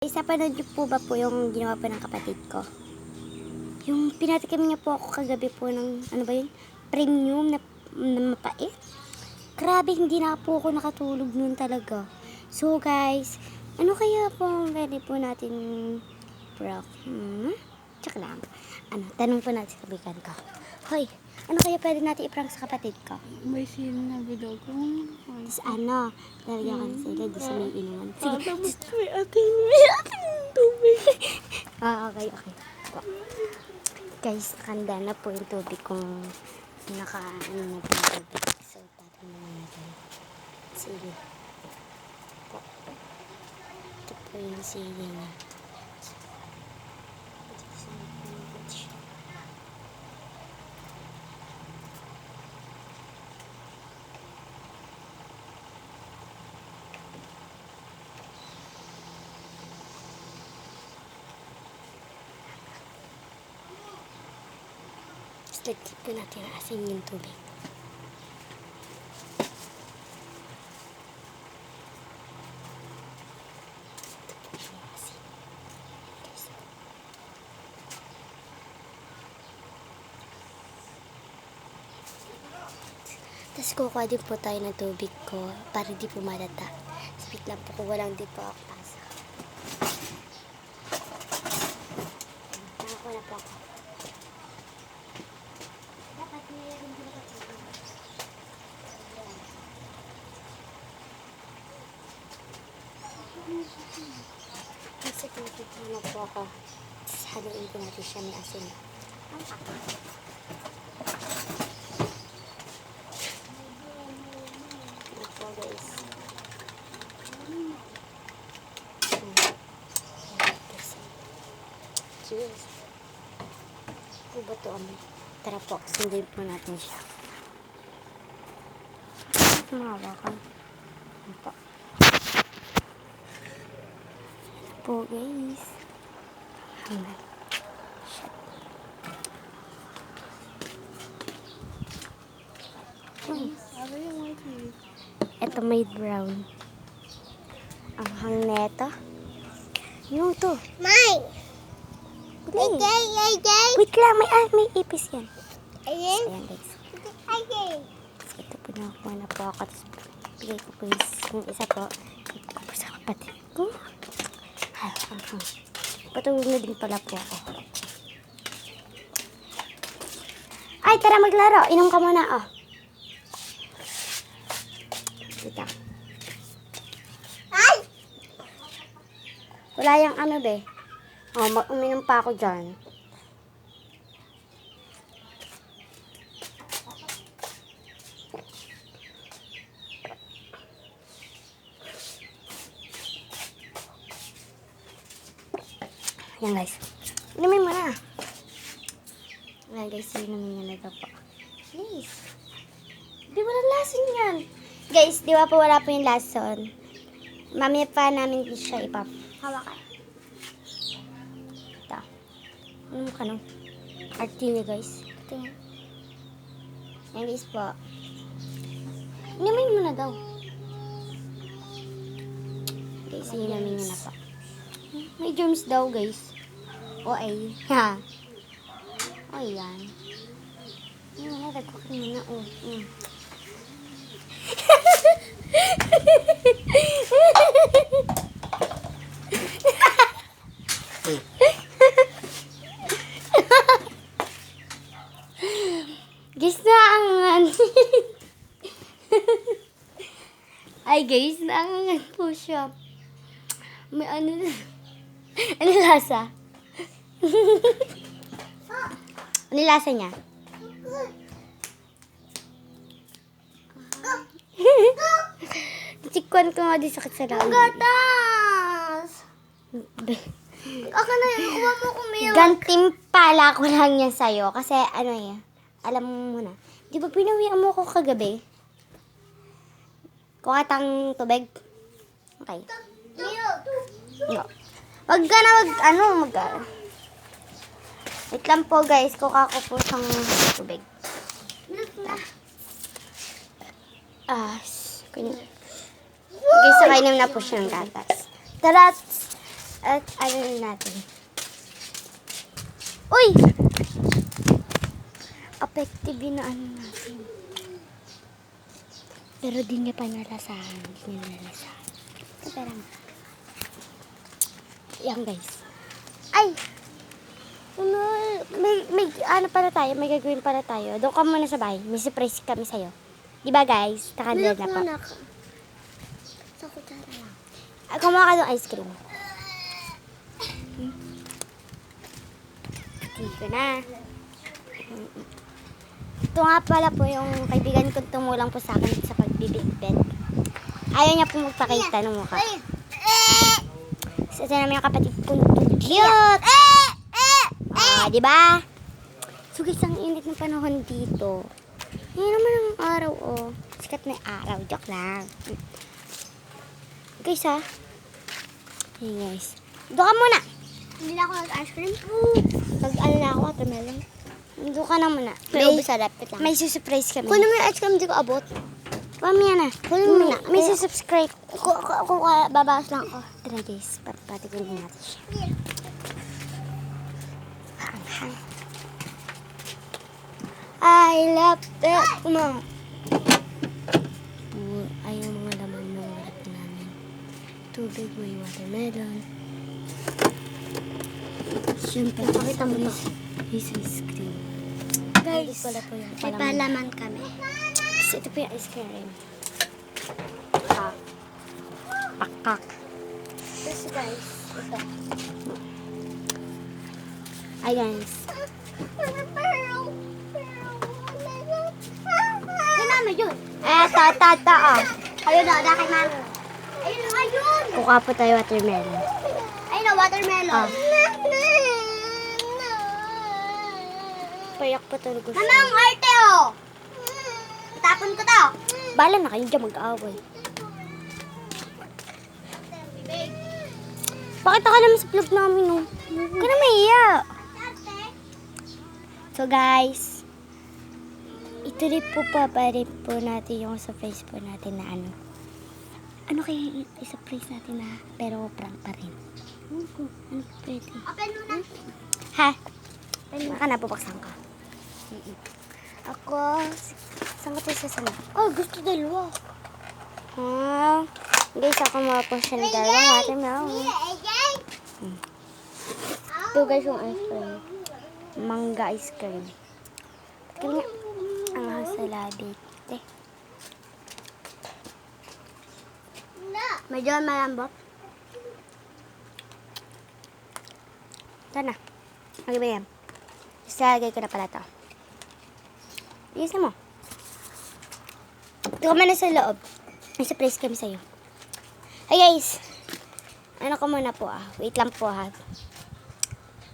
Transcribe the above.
Isa panood niyo po ba po yung ginawa po ng kapatid ko? Yung pinatikim niya po ako kagabi po ng, ano ba yun? Premium na mapait. Grabe, hindi na po ako nakatulog noon talaga. So guys, ano kaya po ang pwede po natin prank? Tsaka lang. Tanong po natin sa kabigan ko. Hoy, ano kaya pwede natin i-prank sa kapatid ko? May sino na bilog. Tapos lalagyan ka na sila, di sa may inuman. Sige, May ating tubig. okay. Po. Guys, nakanda na po yung tubig kung naka-ano na po yung tubig. So, tatin na natin. Sige. Po. Ito po yung sige niya. Lagyan po natin asin yung tubig. Tapos kukuha din po tayo ng tubig ko para di po malata. Speak lang po kung walang di po ako pasa. Nakakuha na po ako. Dapat mayroon din ako tubig. Kasi pinipito na po ako. Haluin po natin siya may asin. Ito guys. Cheers. Ito ba ito? Tara po, sundin po natin siya. Mahawakan. Ito po. Po guys. Ito may brown. Ang hang neto. Yung to. Mine! Wait Wait lang, may ipis yan. Ayan? Ayan guys. Ayan. Ito po nakuha na po ako. Tapos bigay ko po yung isa po. Ito po sa kapatid ko. Patulog na din pala po ako. Ay, tara maglaro. Inom ka muna, oh. Dito. Ay! Wala yung ano, be. Oh, uminom pa ako dyan. Yan guys. Inumin mo na. Yan guys, inumin nyo na ito po. Please. Di wala lason yan. Guys, di ba po wala po yung lason? Mamaya pa namin siya ipahawakan. Ito. Ano mo ka nung? Artine guys. Ito yan. Yan guys po. Inumin mo na daw. Guys, inumin nyo na po. May germs daw guys. O ay. Ha. O yan. Nalagay ko kanina. Guys, naangan. Ay guys, naangan po siya. May ano lasa? Ano lasa niya? Tikwan ko nga di sakit sa labi. Gatas! Ako na yun. Kuha mo kumiyak. Gantimpala ko lang yan sa'yo. Kasi ano yan, alam mo na. Di ba pinawian mo ko kagabi? Kuha tang tubig. Okay. No. Wag ka na Wait lang po guys, kuha ko po sang tubig. Guys, sakainom na po siya ng gatas. Tara, At ano natin. Uy! Effective yun na ano natin. Pero di niya pa nalasahan. Di niya nalasahan. Pero yan guys. Ay! May ano para tayo, may gagawin para tayo. Doon ka muna sa bahay. May surprise kami sa'yo. Diba guys? Nakadala na po. Sa kutsara lang. Kumuha ka ng ice cream. Dito na. Ito nga pala po yung kaibigan ko tumulang po sa akin sa pagbibigbet. Ayaw niya po magpakita ng mukha. Sa namin yung kapatid kong cute. Diba? So guys, ang init ng panahon dito. Ngayon naman ang araw, oh. Sikat na yung araw. Joke lang. Guys, ha? Hey, guys. Doon ka muna. Hindi na ako nag-ice cream. Ano na ako, watermelon. Doon ka na muna. May ubos sa lapit lang. May susurprise kami. Kunin mo yung ice cream, di ko abot. Pamaya na. Kunin mo na. May susubscribe. Kung babawas lang ako. Tara guys, patigilin natin siya. Hang. I love that. Ayaw mga laman ng rep namin. Tubig, may watermelon. Siyempre, Pakita mo to. Is ice cream. Guys, Pala po yung may palaman kami. Ito po yung ice cream. Pakak. This guys, ito. Ay guys. Kay mama yun. Tata. Ayun na, kay mama. Ayun. Kukuha po tayo watermelon. Ayun na, watermelon. Payak pa talaga siya. Mama, ang arte oh. Itapon ko to. Bala na kayo dyan mag-aaway. Bakit ka naman sa vlog namin, no? Huwag ka na mahiya. So, guys, ituloy po pa rin po natin yung surprise po natin na ano. Ano kaya yung surprise natin na pero prank pa rin? Ano pwede? Open mo na. Ha? Baka napupaksan ka. Ako, saan ko tayo sasanap? Oh, gusto dalawa. Guys, ako mga po siya ng dalawang watermelon. Ito guys yung ice cream. Mangga ice cream. Kaya ang hasalabi. Medyo malambot. Ito na. Okay ba yan? Isalagay ko na pala ito. Iusin mo. Ito ka na sa loob. May surprise kami sa'yo. Hey guys. Ano ko muna po ah. Wait lang po ha.